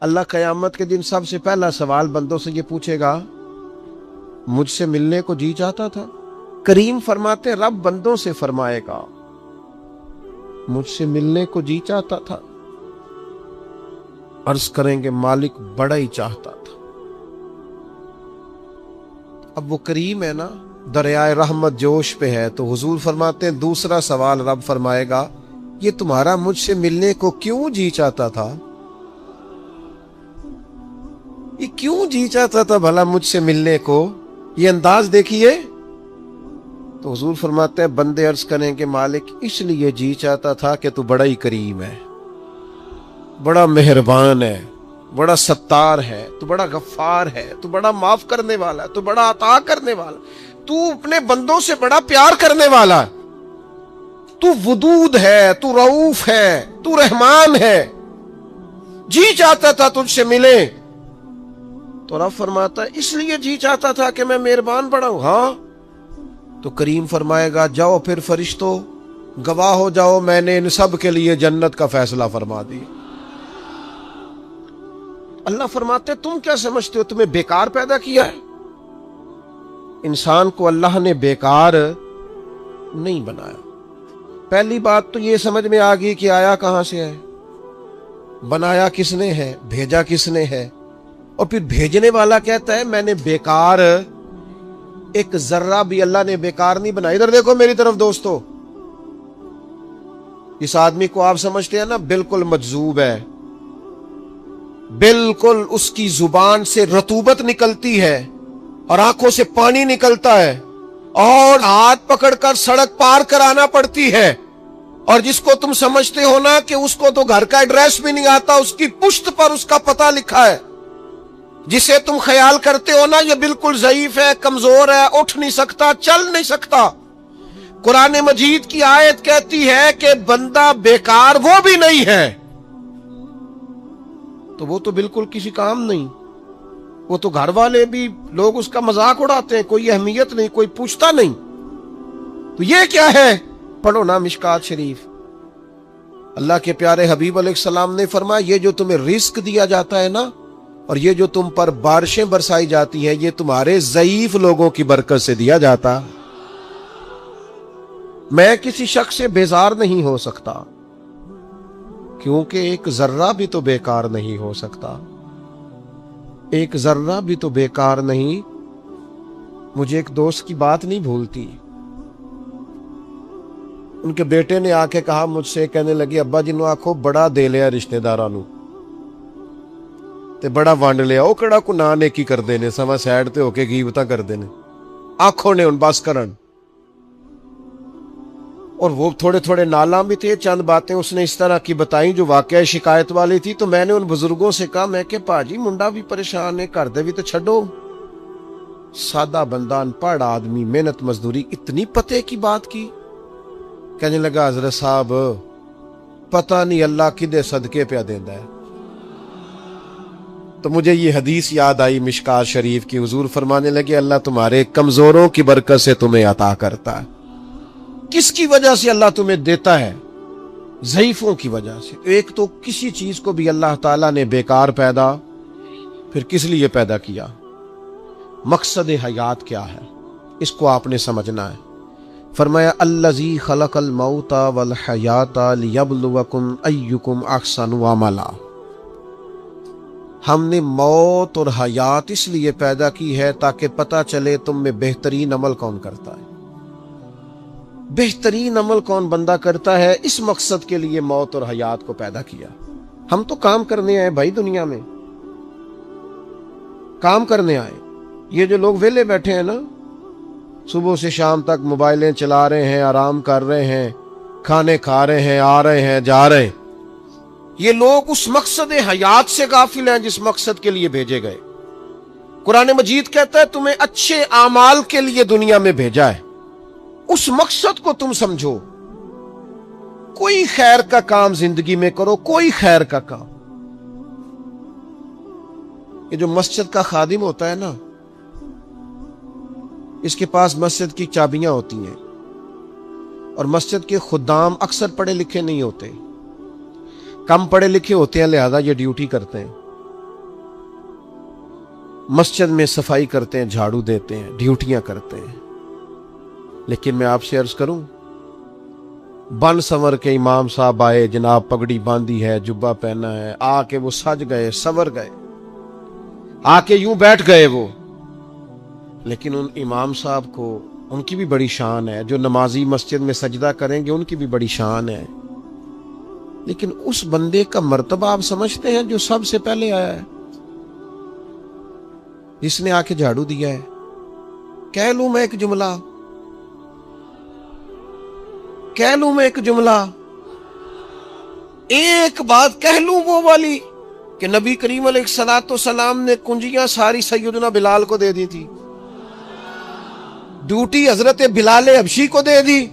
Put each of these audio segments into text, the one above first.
اللہ قیامت کے دن سب سے پہلا سوال بندوں سے یہ پوچھے گا، مجھ سے ملنے کو جی چاہتا تھا؟ کریم فرماتے رب بندوں سے فرمائے گا، مجھ سے ملنے کو جی چاہتا تھا؟ عرض کریں گے مالک بڑا ہی چاہتا تھا۔ اب وہ کریم ہے نا، دریائے رحمت جوش پہ ہے، تو حضور فرماتے ہیں دوسرا سوال رب فرمائے گا، یہ تمہارا مجھ سے ملنے کو کیوں جی چاہتا تھا؟ یہ کیوں جی چاہتا تھا بھلا مجھ سے ملنے کو؟ یہ انداز دیکھیے۔ تو حضور فرماتے ہیں بندے عرض کریں کہ مالک اس لیے جی چاہتا تھا کہ تو بڑا ہی کریم ہے، بڑا مہربان ہے، بڑا ستار ہے، تو بڑا غفار ہے، تو بڑا معاف کرنے والا ہے، تو بڑا عطا کرنے والا، تو اپنے بندوں سے بڑا پیار کرنے والا، تو ودود ہے، تو رؤوف ہے، تو رحمان ہے، جی چاہتا تھا تجھ سے ملے۔ تو رب فرماتا ہے اس لیے جی چاہتا تھا کہ میں مہربان بڑا ہوں؟ ہاں۔ تو کریم فرمائے گا جاؤ پھر فرشتوں گواہ ہو جاؤ، میں نے ان سب کے لیے جنت کا فیصلہ فرما دی۔ اللہ فرماتے تم کیا سمجھتے ہو تمہیں بیکار پیدا کیا ہے؟ انسان کو اللہ نے بیکار نہیں بنایا۔ پہلی بات تو یہ سمجھ میں آ گئی کہ آیا کہاں سے ہے، بنایا کس نے ہے، بھیجا کس نے ہے، اور پھر بھیجنے والا کہتا ہے میں نے بیکار، ایک ذرہ بھی اللہ نے بیکار نہیں بنایا۔ ادھر دیکھو میری طرف دوستو، اس آدمی کو آپ سمجھتے ہیں نا بالکل مجذوب ہے، بالکل اس کی زبان سے رطوبت نکلتی ہے اور آنکھوں سے پانی نکلتا ہے اور ہاتھ پکڑ کر سڑک پار کرانا پڑتی ہے، اور جس کو تم سمجھتے ہو نا کہ اس کو تو گھر کا ایڈریس بھی نہیں آتا، اس کی پشت پر اس کا پتہ لکھا ہے، جسے تم خیال کرتے ہو نا یہ بالکل ضعیف ہے، کمزور ہے، اٹھ نہیں سکتا، چل نہیں سکتا، قرآن مجید کی آیت کہتی ہے کہ بندہ بیکار وہ بھی نہیں ہے، تو وہ تو بالکل کسی کام نہیں، وہ تو گھر والے بھی لوگ اس کا مذاق اڑاتے ہیں، کوئی اہمیت نہیں، کوئی پوچھتا نہیں۔ تو یہ کیا ہے؟ پڑھو نا مشکات شریف، اللہ کے پیارے حبیب علیہ السلام نے فرمایا یہ جو تمہیں رزق دیا جاتا ہے نا، اور یہ جو تم پر بارشیں برسائی جاتی ہیں، یہ تمہارے ضعیف لوگوں کی برکت سے دیا جاتا۔ میں کسی شخص سے بیزار نہیں ہو سکتا، کیونکہ ایک ذرہ بھی تو بیکار نہیں ہو سکتا، ایک ذرہ بھی تو بیکار نہیں۔ مجھے ایک دوست کی بات نہیں بھولتی، ان کے بیٹے نے آ کے کہا مجھ سے، کہنے لگی ابا جی نو آکھو بڑا دے لیا رشتے داراں نو تے بڑا ونڈ لیا، وہ کہڑا کو نہ نیکی کردے نے، سما سائڈ تے ہو کے غیبتاں کردے نے، آنکھوں نے ان بس کرن۔ اور وہ تھوڑے تھوڑے نالاں بھی تھے، چند باتیں اس نے اس طرح کی بتائیں جو واقعہ شکایت والی تھی۔ تو میں نے ان بزرگوں سے کہا، میں کہ پاجی منڈا بھی پریشان ہے، گھر دے بھی تو چھڈو، سادہ بندہ ان پڑھ آدمی محنت مزدوری، اتنی پتے کی بات کی؟ کہنے لگا حضرت صاحب پتہ نہیں اللہ کدے صدقے پہ دیندا ہے۔ تو مجھے یہ حدیث یاد آئی مشکات شریف کی، حضور فرمانے لگے اللہ تمہارے کمزوروں کی برکت سے تمہیں عطا کرتا ہے۔ کس کی وجہ سے اللہ تمہیں دیتا ہے؟ ضعیفوں کی وجہ سے۔ ایک تو کسی چیز کو بھی اللہ تعالیٰ نے بیکار پیدا پھر کس لیے پیدا کیا، مقصد حیات کیا ہے، اس کو آپ نے سمجھنا ہے۔ فرمایا الذی خلق الموت والحیات لیبلوکم ایکم احسن عملا، ہم نے موت اور حیات اس لیے پیدا کی ہے تاکہ پتہ چلے تم میں بہترین عمل کون کرتا ہے، بہترین عمل کون بندہ کرتا ہے۔ اس مقصد کے لیے موت اور حیات کو پیدا کیا۔ ہم تو کام کرنے آئے بھائی، دنیا میں کام کرنے آئے۔ یہ جو لوگ ویلے بیٹھے ہیں نا، صبح سے شام تک موبائلیں چلا رہے ہیں، آرام کر رہے ہیں، کھانے کھا رہے ہیں، آ رہے ہیں، جا رہے ہیں، یہ لوگ اس مقصد حیات سے غافل ہیں جس مقصد کے لیے بھیجے گئے۔ قرآن مجید کہتا ہے تمہیں اچھے اعمال کے لیے دنیا میں بھیجا ہے، اس مقصد کو تم سمجھو، کوئی خیر کا کام زندگی میں کرو، کوئی خیر کا کام۔ یہ جو مسجد کا خادم ہوتا ہے نا، اس کے پاس مسجد کی چابیاں ہوتی ہیں، اور مسجد کے خدام اکثر پڑھے لکھے نہیں ہوتے، کم پڑھے لکھے ہوتے ہیں، لہذا یہ ڈیوٹی کرتے ہیں۔ مسجد میں صفائی کرتے ہیں، جھاڑو دیتے ہیں، ڈیوٹیاں کرتے ہیں، لیکن میں آپ سے عرض کروں، بن سنور کے امام صاحب آئے، جناب پگڑی باندھی ہے، جبہ پہنا ہے، آ کے وہ سج گئے، سنور گئے، آ کے یوں بیٹھ گئے وہ، لیکن ان امام صاحب کو ان کی بھی بڑی شان ہے، جو نمازی مسجد میں سجدہ کریں گے ان کی بھی بڑی شان ہے، لیکن اس بندے کا مرتبہ آپ سمجھتے ہیں جو سب سے پہلے آیا ہے، جس نے آ کے جھاڑو دیا ہے؟ کہہ لوں میں ایک جملہ، ایک بات کہہ لوں وہ والی، کہ نبی کریم علیہ الصلوۃ والسلام نے کنجیاں ساری سیدنا بلال کو دے دی تھی، ڈیوٹی حضرت بلال حبشی کو دے دی،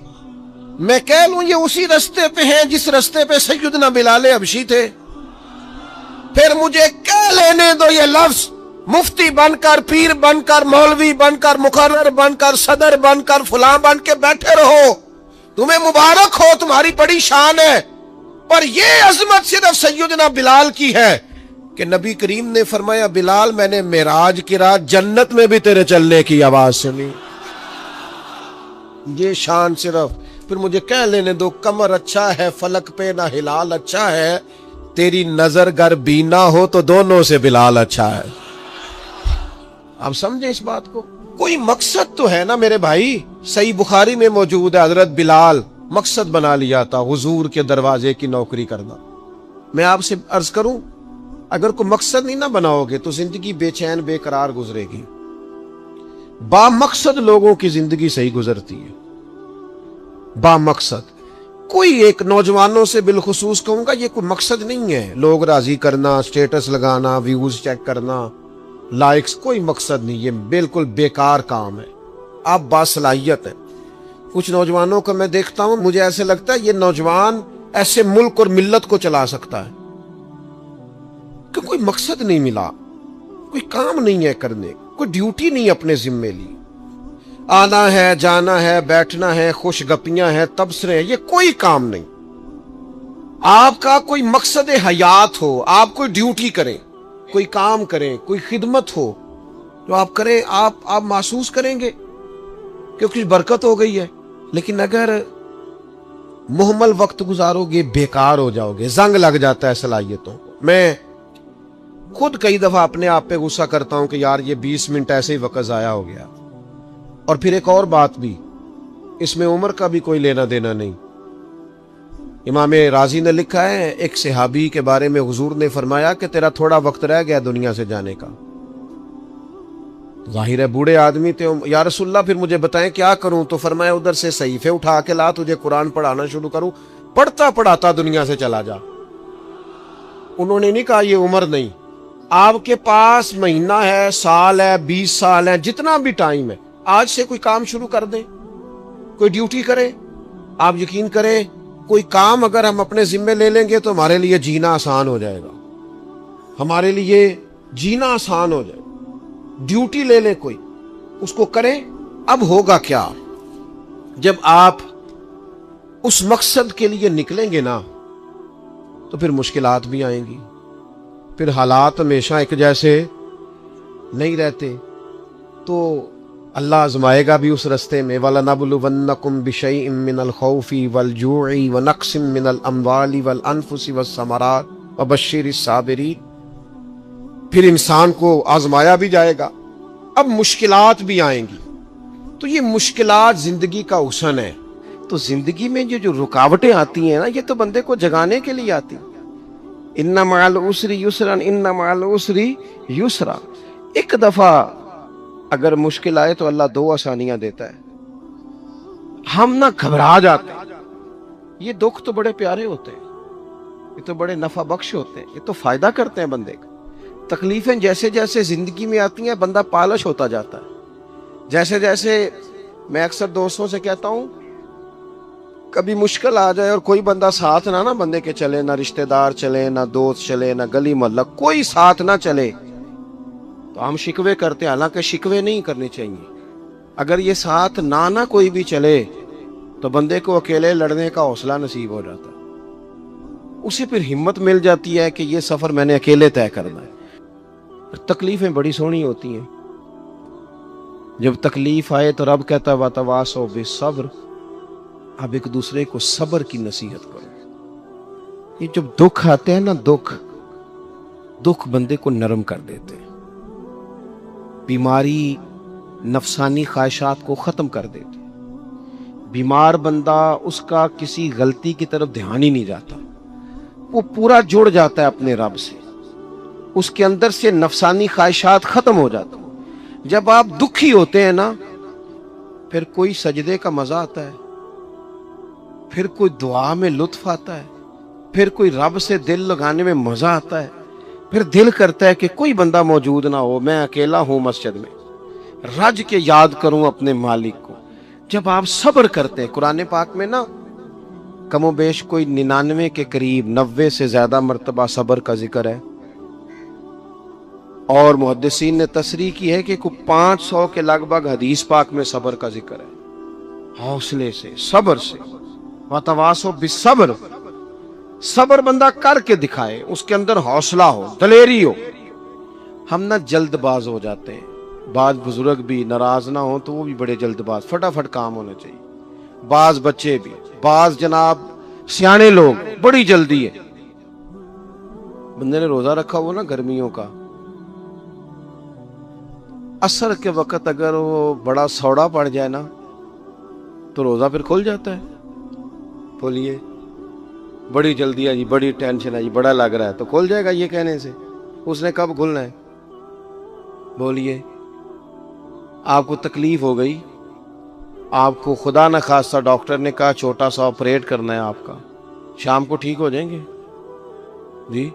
میں کہہ لوں یہ اسی رستے پہ ہیں جس رستے پہ سیدنا بلال حبشی تھے، پھر مجھے کہہ لینے دو یہ لفظ، مفتی بن کر، پیر بن کر، مولوی بن کر، مقرر بن کر، صدر بن کر، فلاں بن کے بیٹھے رہو، تمہیں مبارک ہو، تمہاری بڑی شان ہے، پر یہ عظمت صرف سیدنا بلال کی ہے کہ نبی کریم نے فرمایا بلال میں نے معراج کی رات جنت میں بھی تیرے چلنے کی آواز سنی، یہ شان صرف، پھر مجھے کہہ لینے دو کمر اچھا ہے فلک پہ نہ ہلال اچھا ہے، تیری نظر گر بینا ہو تو دونوں سے بلال اچھا ہے۔ آپ سمجھیں اس بات کو، کوئی مقصد تو ہے نا میرے بھائی، صحیح بخاری میں موجود ہے حضرت بلال مقصد بنا لیا تھا حضور کے دروازے کی نوکری کرنا۔ میں آپ سے عرض کروں اگر کوئی مقصد نہیں نہ بناؤ گے تو زندگی بے چین بے قرار گزرے گی، با مقصد لوگوں کی زندگی صحیح گزرتی ہے، با مقصد۔ کوئی ایک نوجوانوں سے بالخصوص کہوں گا یہ کوئی مقصد نہیں ہے، لوگ راضی کرنا، سٹیٹس لگانا، ویوز چیک کرنا، لائکس، کوئی مقصد نہیں، یہ بالکل بیکار کام ہے، آپ باصلاحیت ہیں۔ کچھ نوجوانوں کو میں دیکھتا ہوں، مجھے ایسے لگتا ہے یہ نوجوان ایسے ملک اور ملت کو چلا سکتا ہے، کہ کوئی مقصد نہیں ملا، کوئی کام نہیں ہے کرنے، کوئی ڈیوٹی نہیں اپنے ذمے لی، آنا ہے جانا ہے بیٹھنا ہے، خوش گپیاں ہیں، تبصرے ہیں، یہ کوئی کام نہیں۔ آپ کا کوئی مقصد حیات ہو، آپ کوئی ڈیوٹی کریں، کوئی کام کریں، کوئی خدمت ہو جو آپ کریں، آپ محسوس کریں گے کہ کچھ برکت ہو گئی ہے، لیکن اگر محمل وقت گزارو گے بیکار ہو جاؤ گے، زنگ لگ جاتا ہے صلاحیتوں کو۔ میں خود کئی دفعہ اپنے آپ پہ غصہ کرتا ہوں کہ یار یہ 20 منٹ ایسے ہی وقت ضائع ہو گیا۔ اور پھر ایک اور بات بھی، اس میں عمر کا بھی کوئی لینا دینا نہیں۔ امام رازی نے لکھا ہے ایک صحابی کے بارے میں حضور نے فرمایا کہ تیرا تھوڑا وقت رہ گیا دنیا سے جانے کا، ظاہر ہے بوڑھے آدمی تھے، یا رسول اللہ پھر مجھے بتائیں کیا کروں؟ تو فرمایا ادھر سے صحیفے اٹھا کے لا، تجھے قرآن پڑھانا شروع کروں، پڑھتا پڑھاتا دنیا سے چلا جا۔ انہوں نے نہیں کہا یہ عمر نہیں، آپ کے پاس مہینہ ہے، سال ہے، 20 سال ہے، جتنا بھی ٹائم ہے، آج سے کوئی کام شروع کر دیں، کوئی ڈیوٹی کریں۔ آپ یقین کریں کوئی کام اگر ہم اپنے ذمے لے لیں گے تو ہمارے لیے جینا آسان ہو جائے گا، ہمارے لیے جینا آسان ہو جائے گا۔ ڈیوٹی لے لیں کوئی، اس کو کریں۔ اب ہوگا کیا جب آپ اس مقصد کے لیے نکلیں گے نا تو پھر مشکلات بھی آئیں گی، پھر حالات ہمیشہ ایک جیسے نہیں رہتے، تو اللہ آزمائے گا بھی اس رستے میں۔ وَلَنَبْلُوَنَّكُمْ بِشَيْءٍ مِّنَ الْخَوْفِ وَالْجُوعِ وَنَقْصٍ مِّنَ الْأَمْوَالِ وَالْأَنفُسِ وَالثَّمَرَاتِ وَبَشِّرِ الصَّابِرِينَ۔ پھر انسان کو آزمایا بھی جائے گا، اب مشکلات بھی آئیں گی، تو یہ مشکلات زندگی کا حسن ہے۔ تو زندگی میں جو رکاوٹیں آتی ہیں نا، یہ تو بندے کو جگانے کے لیے آتی ہیں۔ اِنَّ مَعَ الْعُسْرِ يُسْرًا اِنَّ مَعَ الْعُسْرِ يُسْرًا۔ ایک دفعہ اگر مشکل آئے تو اللہ 2 آسانیاں دیتا ہے، ہم نہ گھبرا جاتے ہیں۔ یہ دکھ تو بڑے پیارے ہوتے ہیں، یہ تو بڑے نفع بخش ہوتے ہیں، یہ تو فائدہ کرتے ہیں بندے کا۔ تکلیفیں جیسے جیسے زندگی میں آتی ہیں بندہ پالش ہوتا جاتا ہے۔ جیسے جیسے میں اکثر دوستوں سے کہتا ہوں کبھی مشکل آ جائے اور کوئی بندہ ساتھ نہ بندے کے چلے، نہ رشتہ دار چلے، نہ دوست چلے، نہ گلی محلہ کوئی ساتھ نہ چلے، تو ہم شکوے کرتے ہیں، حالانکہ شکوے نہیں کرنے چاہیے۔ اگر یہ ساتھ نہ کوئی بھی چلے تو بندے کو اکیلے لڑنے کا حوصلہ نصیب ہو جاتا ہے، اسے پھر ہمت مل جاتی ہے کہ یہ سفر میں نے اکیلے طے کرنا ہے۔ تکلیفیں بڑی سونی ہوتی ہیں. جب تکلیف آئے تو رب کہتا ہے وَتَوَاصَوْا بِالصَّبْرِ، اب ایک دوسرے کو صبر کی نصیحت کرو. یہ جب دکھ آتے ہیں نا، دکھ بندے کو نرم کر دیتے ہیں، بیماری نفسانی خواہشات کو ختم کر دیتے. بیمار بندہ، اس کا کسی غلطی کی طرف دھیان ہی نہیں جاتا، وہ پورا جڑ جاتا ہے اپنے رب سے، اس کے اندر سے نفسانی خواہشات ختم ہو جاتی. جب آپ دکھی ہوتے ہیں نا، پھر کوئی سجدے کا مزہ آتا ہے، پھر کوئی دعا میں لطف آتا ہے، پھر کوئی رب سے دل لگانے میں مزہ آتا ہے، پھر دل کرتا ہے کہ کوئی بندہ موجود نہ ہو، میں اکیلا ہوں مسجد میں، رج کے یاد کروں اپنے مالک کو. جب آپ صبر کرتے ہیں، قرآن پاک میں نا کم و بیش کوئی 99 کے قریب 90 سے زیادہ مرتبہ صبر کا ذکر ہے، اور محدثین نے تصریح کی ہے کہ کوئی 500 کے لگ بھگ حدیث پاک میں صبر کا ذکر ہے. حوصلے سے، صبر سے، وَتَوَاصَوْا بِالصَّبْرِ، صبر بندہ کر کے دکھائے، اس کے اندر حوصلہ ہو، دلیری ہو. ہم نہ جلد باز ہو جاتے ہیں، بعض بزرگ بھی ناراض نہ ہوں تو وہ بھی بڑے جلد باز، فٹافٹ کام ہونا چاہیے. بعض بچے بھی، بعض جناب سیانے لوگ، بڑی جلدی ہے. بندے نے روزہ رکھا ہوا نا گرمیوں کا، عصر کے وقت اگر وہ بڑا سوڑا پڑ جائے نا تو روزہ پھر کھل جاتا ہے. بولیے، بڑی جلدی ہے جی، بڑی ٹینشن ہے جی، بڑا لگ رہا ہے، تو کھل جائے گا یہ کہنے سے. اس نے کب کھلنا ہے؟ بولیے. آپ کو تکلیف ہو گئی، آپ کو خدا نہ خواستہ ڈاکٹر نے کہا چھوٹا سا آپریٹ کرنا ہے آپ کا، شام کو ٹھیک ہو جائیں گے جی؟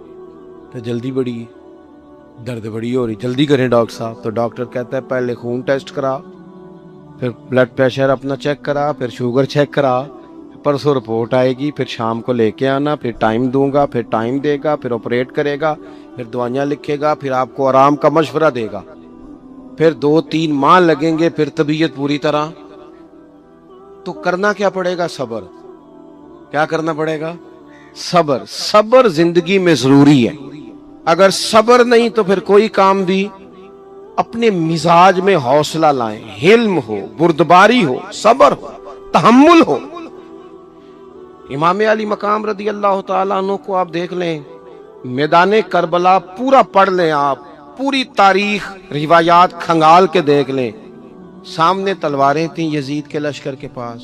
تو جلدی بڑی، درد بڑی ہو رہی، جلدی کریں ڈاکٹر صاحب. تو ڈاکٹر کہتا ہے پہلے خون ٹیسٹ کرا، پھر بلڈ پریشر اپنا چیک کرا، پھر شوگر چیک کرا، پرسوں رپورٹ آئے گی، پھر شام کو لے کے آنا، پھر ٹائم دوں گا، پھر ٹائم دے گا، پھر آپریٹ کرے گا، پھر دوائیاں لکھے گا، پھر آپ کو آرام کا مشورہ دے گا، پھر 2-3 ماہ لگیں گے، پھر طبیعت پوری طرح. تو کرنا کیا پڑے گا؟ صبر. کیا کرنا پڑے گا؟ صبر. صبر زندگی میں ضروری ہے. اگر صبر نہیں تو پھر کوئی کام بھی. اپنے مزاج میں حوصلہ لائیں، حلم ہو، بردباری ہو، صبر ہو، تحمل ہو. امام علی مقام رضی اللہ تعالیٰ عنہ کو آپ دیکھ لیں، میدان کربلا پورا پڑھ لیں، آپ پوری تاریخ روایات کھنگال کے دیکھ لیں. سامنے تلواریں تھیں یزید کے لشکر کے پاس،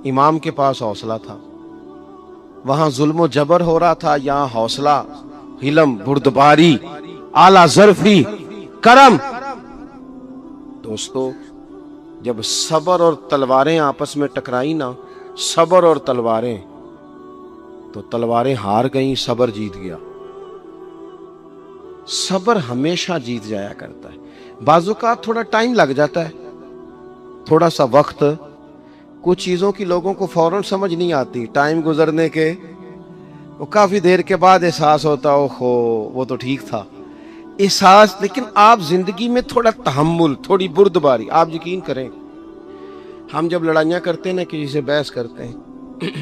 امام کے پاس حوصلہ تھا. وہاں ظلم و جبر ہو رہا تھا، یہاں حوصلہ، حلم، بردباری، اعلیٰ ظرفی، کرم. دوستو، جب صبر اور تلواریں آپس میں ٹکرائی نا، صبر اور تلواریں، تو تلواریں ہار گئیں، صبر جیت گیا. صبر ہمیشہ جیت جایا کرتا ہے. بعض اوقات تھوڑا ٹائم لگ جاتا ہے، تھوڑا سا وقت. کچھ چیزوں کی لوگوں کو فوراً سمجھ نہیں آتی، ٹائم گزرنے کے وہ کافی دیر کے بعد احساس ہوتا ہے اوہو وہ تو ٹھیک تھا، احساس. لیکن آپ زندگی میں تھوڑا تحمل، تھوڑی بردباری. آپ یقین کریں، ہم جب لڑائیاں کرتے ہیں نا، کسی سے بحث کرتے ہیں،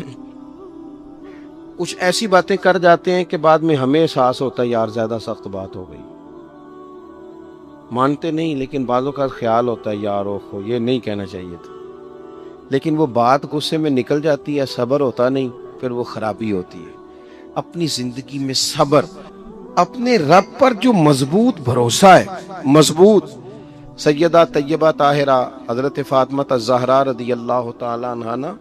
کچھ ایسی باتیں کر جاتے ہیں کہ بعد میں ہمیں احساس ہوتا ہے یار زیادہ سخت بات ہو گئی. مانتے نہیں، لیکن بعضوں کا خیال ہوتا ہے یار اوہو یہ نہیں کہنا چاہیے تھا. لیکن وہ بات غصے میں نکل جاتی ہے، صبر ہوتا نہیں، پھر وہ خرابی ہوتی ہے. اپنی زندگی میں صبر، اپنے رب پر جو مضبوط بھروسہ ہے، مضبوط. سیدہ طیبہ طاہرہ حضرت فاطمہ الزہرا رضی اللہ تعالی عنہا نا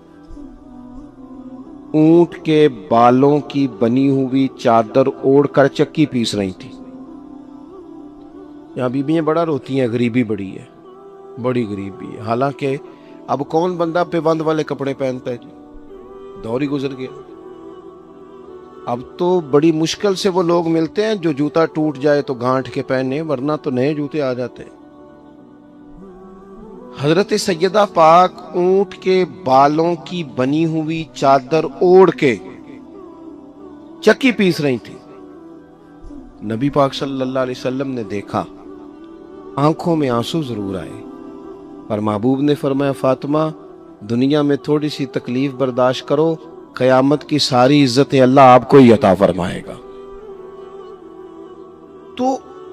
اونٹ کے بالوں کی بنی ہوئی چادر اوڑھ کر چکی پیس رہی تھی. یہاں بیویاں بڑا روتی ہیں، غریبی بڑی ہے، بڑی غریبی ہے. حالانکہ اب کون بندہ پیبند والے کپڑے پہنتا ہے جی؟ دور ہی گزر گیا. اب تو بڑی مشکل سے وہ لوگ ملتے ہیں جو جوتا ٹوٹ جائے تو گانٹھ کے پہنے، ورنہ تو نئے جوتے آ جاتے ہیں. حضرت سیدہ پاک اونٹ کے بالوں کی بنی ہوئی چادر اوڑھ کے چکی پیس رہی تھی. نبی پاک صلی اللہ علیہ وسلم نے دیکھا، آنکھوں میں آنسو ضرور آئے، پر محبوب نے فرمایا فاطمہ دنیا میں تھوڑی سی تکلیف برداشت کرو، قیامت کی ساری عزتیں اللہ آپ کو ہی عطا فرمائے گا. تو